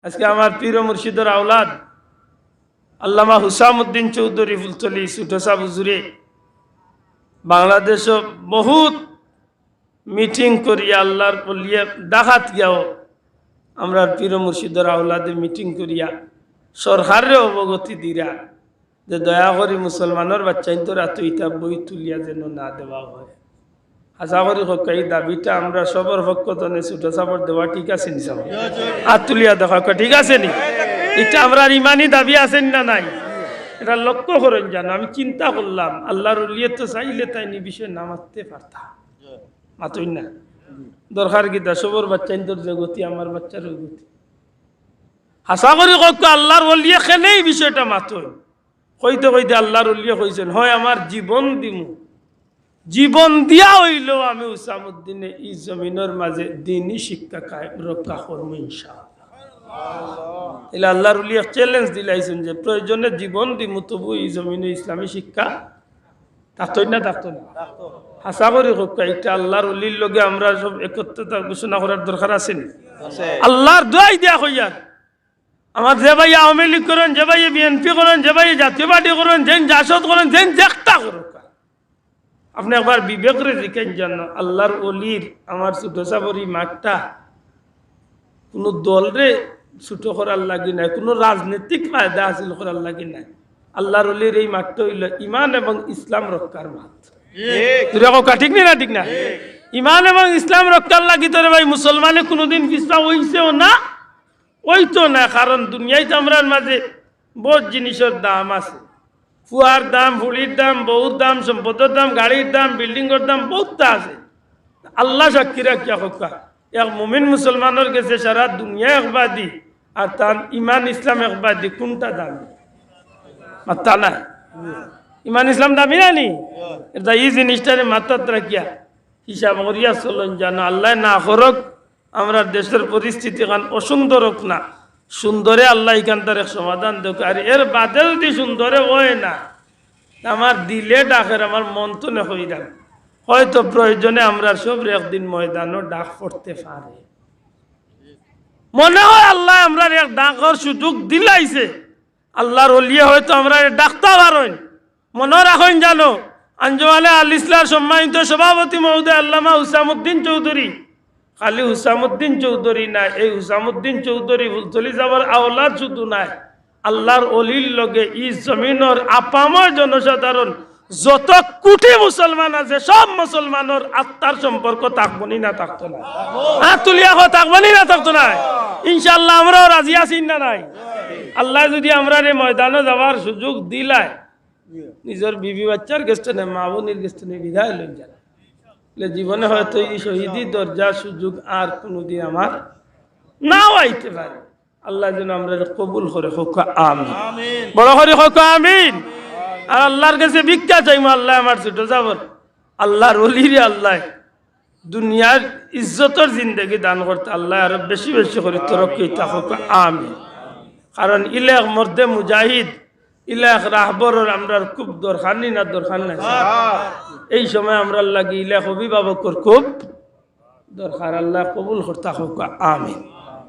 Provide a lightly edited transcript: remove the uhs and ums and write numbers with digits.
আজকে আমার পীর মুর্শিদের আওলাদ আল্লামা হুসামউদ্দিন চৌধুরী ফুলতলি সুটসা হুজুরে বাংলাদেশ বহুত মিটিং করিয়া আল্লাহর বলিয়া ডাকাত গিয়াও আমরা পীর মুর্শিদের আওলাদে মিটিং করিয়া সরকারের অবগতি দিরা যে দয়া করে মুসলমানের বাচ্চা তোরা তো ইটা বই তুলিয়া যেন না দেওয়া হয়। আশা করি এই দাবিটা আমরা সবর পক্ষ তনে ছুটো চাপড় দেওয়া ঠিক আছে নি? হাত তুলিয়া দেখা ঠিক আছে নি? এটা আমরা ইমানই দাবি আছেন না নাই? এটা লক্ষ্য করেন জানো। আমি চিন্তা করলাম আল্লাহর উলিয়ে তো চাইলে তাই নি বিষয় নামাতে পারতাম, মাতই না দরকার গীতা সবর বাচ্চা তোর যে গতি আমার বাচ্চার ওই গতি। আশা করি কত আল্লাহর উলিয়ে খেলে এই বিষয়টা মাতই কইতে কইতে আল্লাহর উলিয়ে কইছেন হয় আমার জীবন দিমু, জীবন দিয়া হইল আমি হুসামউদ্দিনে এই জমিনের মাঝে দিনই শিক্ষা কায়েম রক্ষা করবো ইনশাআল্লাহ। এলে আল্লাহর উলিয়া চ্যালেঞ্জ দিলাইছেন যে প্রয়োজনে জীবন দিমু তবু এই জমিনে ইসলামী শিক্ষা থাকতই না থাকতো না। আশা করি হকা এটা আল্লাহর উলির লগে আমরা সব একত্রতা ঘোষণা করার দরকার আছে নি? আল্লাহর দোয়াই দেয়া হইয়ার আমার যে ভাই আওয়ামী লীগ করেন, যে ভাই বিএনপি করেন, যে ভাই জাতীয় পার্টি করেন, যেন জাসদ করেন, যেন দেখতা করুক, আপনি একবার বিবেক রে জিকেন জানো আল্লাহর অলির আমার ছোট সাবরি মাঠটা কোনো দল রে ছোট করার লাগি নাই, কোনো রাজনৈতিক ফায়দা হাসিল করার লাগি নাই। আল্লাহর অলির এই মাঠটা হইল ইমান এবং ইসলাম রক্ষার মাঠ। ঠিক না ঠিক না? ইমান এবং ইসলাম রক্ষার লাগি তোরে ভাই মুসলমানে কোনোদিন পিছপা হইছেও না, ওইতো না। কারণ দুনিয়ায় তো আমরা মাঝে বহুত জিনিসের দাম আছে, ফুয়ার দাম, ফুলির দাম, বহুত দাম, সম্পদের দাম, গাড়ির দাম, বিল্ডিংয়ের দাম বহুতটা আছে। আল্লাহ সাক্ষী রাখিয়া হকা এক মুমিন মুসলমানের কাছে সারা দুনিয়া একবাদি আর তার ইমান ইসলাম একবাদি, কোনটা দামি? মাত্তা না ইমান ইসলাম দামি না নি? এটা এই জিনিসটারে মাত্রাত রাখিয়া হিসাব করিয়া চলন জানো। আল্লাহ না করক আমরা দেশের পরিস্থিতি কান অসুন্দর হোক না, সুন্দরে আল্লাহ এখান তার এক সমাধান দেখ। আর এর বাদে যদি সুন্দরে হয় না আমার দিলে ডাকের আমার মন তো না হয়ে ডাক, হয়তো প্রয়োজনে আমরা সব একদিন ময়দানও ডাক পড়তে পারে। মনে হয় আল্লাহ আমরা এক ডাকর সুযোগ দিলাইছে, আল্লাহর ওলিয়ে হয়তো আমরা ডাকতে পারেন। মনে রাখেন জানো আঞ্জুমানে আল ইসলাম সম্মানিত সভাপতি মহোদয় আল্লামা হুসামউদ্দিন চৌধুরী, খালি হুসামউদ্দিন চৌধুরী না, এই হুসামউদ্দিন চৌধুরী ফুলতলি যাবার আওলাদ শুধু নাই, আল্লাহর অলির লগে ই জমিনের আপাময় জনসাধারণ যত কোটি মুসলমান আছে সব মুসলমানের আত্মার সম্পর্ক থাকবনি না থাকতো না? হাত তুলিয়া থাকবনি না থাকতো না? ইনশাআল্লাহ আমরাও রাজি আছি না নাই? আল্লাহ যদি আমরা এই ময়দানে যাওয়ার সুযোগ দিলায় নিজের বিবি বাচ্চার গেস্টে নেই, মা বোনের গেস্টে নেই, বিদায় লই যায় জীবনে হয়তো এই শহীদি দরজার সুযোগ আর কোনোদিন আমার নাও আইতে পারে। আল্লাহ যেন আমরা কবুল করে হোক, আমিন। বড় করে হোক, আমিন। আর আল্লাহর কাছে ভিক্ষা চাইম, আল্লাহ আমার ছোট যাবর আল্লাহর ওলিরে আল্লাহ দুনিয়ার ইজ্জতর জিন্দগি দান করতে আল্লাহ আরো বেশি বেশি করে তরক্কি থাকুক, আমিন। কারণ ইলাক মর্দে মুজাহিদ ইলাক রাহবরের আমরা খুব দরকার নি না? দরকার নাই? এই সময় আমরা লাগি ইলাক অভিভাবকর খুব দরকার। আল্লাহ কবুল করতে হোক, আমিন।